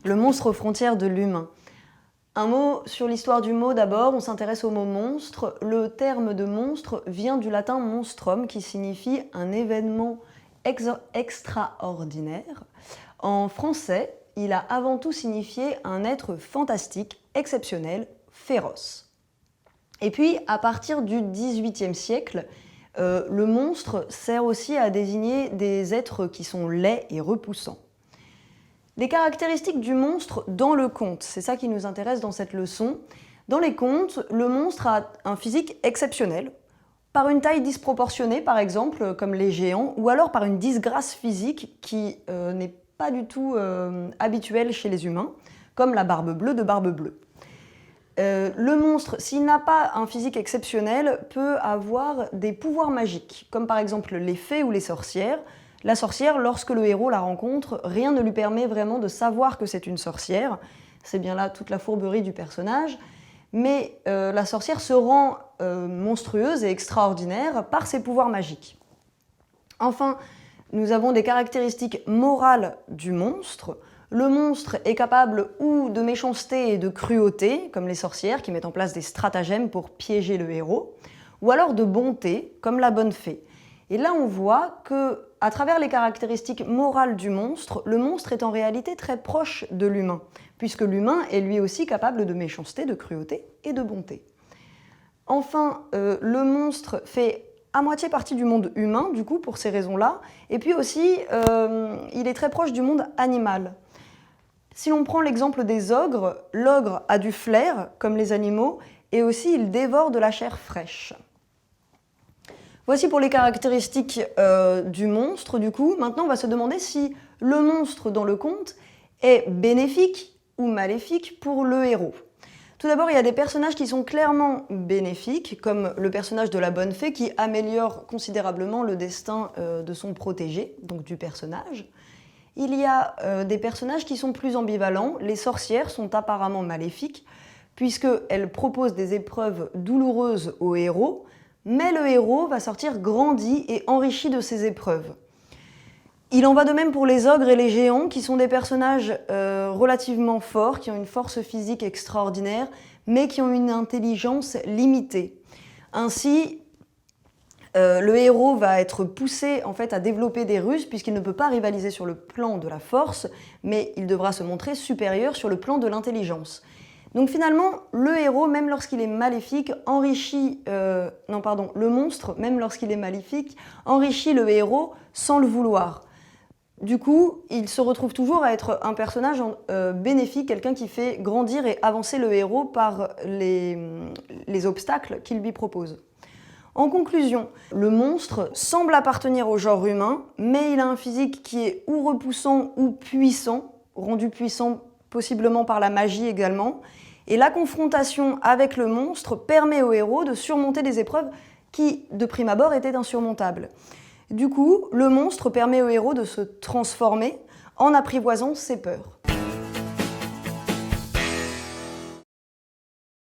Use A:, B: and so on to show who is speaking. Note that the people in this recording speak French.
A: Le monstre aux frontières de l'humain. Un mot sur l'histoire du mot d'abord, on s'intéresse au mot monstre. Le terme de monstre vient du latin monstrum qui signifie un événement extraordinaire. En français, il a avant tout signifié un être fantastique, exceptionnel, féroce. Et puis, à partir du XVIIIe siècle, le monstre sert aussi à désigner des êtres qui sont laids et repoussants. Les caractéristiques du monstre dans le conte, c'est ça qui nous intéresse dans cette leçon. Dans les contes, le monstre a un physique exceptionnel, par une taille disproportionnée par exemple, comme les géants, ou alors par une disgrâce physique qui n'est pas du tout habituelle chez les humains, comme la barbe bleue de Barbe Bleue. Le monstre, s'il n'a pas un physique exceptionnel, peut avoir des pouvoirs magiques, comme par exemple les fées ou les sorcières. La sorcière, lorsque le héros la rencontre, rien ne lui permet vraiment de savoir que c'est une sorcière. C'est bien là toute la fourberie du personnage. Mais la sorcière se rend monstrueuse et extraordinaire par ses pouvoirs magiques. Enfin, nous avons des caractéristiques morales du monstre. Le monstre est capable ou de méchanceté et de cruauté, comme les sorcières qui mettent en place des stratagèmes pour piéger le héros, ou alors de bonté, comme la bonne fée. Et là, on voit que, à travers les caractéristiques morales du monstre, le monstre est en réalité très proche de l'humain, puisque l'humain est lui aussi capable de méchanceté, de cruauté et de bonté. Enfin, le monstre fait à moitié partie du monde humain, du coup, pour ces raisons-là, et puis aussi, il est très proche du monde animal. Si l'on prend l'exemple des ogres, l'ogre a du flair, comme les animaux, et aussi il dévore de la chair fraîche. Voici pour les caractéristiques du monstre, du coup. Maintenant, on va se demander si le monstre dans le conte est bénéfique ou maléfique pour le héros. Tout d'abord, il y a des personnages qui sont clairement bénéfiques, comme le personnage de la bonne fée qui améliore considérablement le destin de son protégé, donc du personnage. Il y a des personnages qui sont plus ambivalents. Les sorcières sont apparemment maléfiques, puisqu'elles proposent des épreuves douloureuses au héros, mais le héros va sortir grandi et enrichi de ces épreuves. Il en va de même pour les ogres et les géants, qui sont des personnages relativement forts, qui ont une force physique extraordinaire, mais qui ont une intelligence limitée. Ainsi, le héros va être poussé en fait, à développer des ruses, puisqu'il ne peut pas rivaliser sur le plan de la force, mais il devra se montrer supérieur sur le plan de l'intelligence. Donc finalement, le héros, même lorsqu'il est maléfique, le monstre, même lorsqu'il est maléfique, enrichit le héros sans le vouloir. Du coup, il se retrouve toujours à être un personnage bénéfique, quelqu'un qui fait grandir et avancer le héros par les obstacles qu'il lui propose. En conclusion, le monstre semble appartenir au genre humain, mais il a un physique qui est ou repoussant ou puissant, rendu puissant possiblement par la magie également. Et la confrontation avec le monstre permet au héros de surmonter des épreuves qui, de prime abord, étaient insurmontables. Du coup, le monstre permet au héros de se transformer en apprivoisant ses peurs.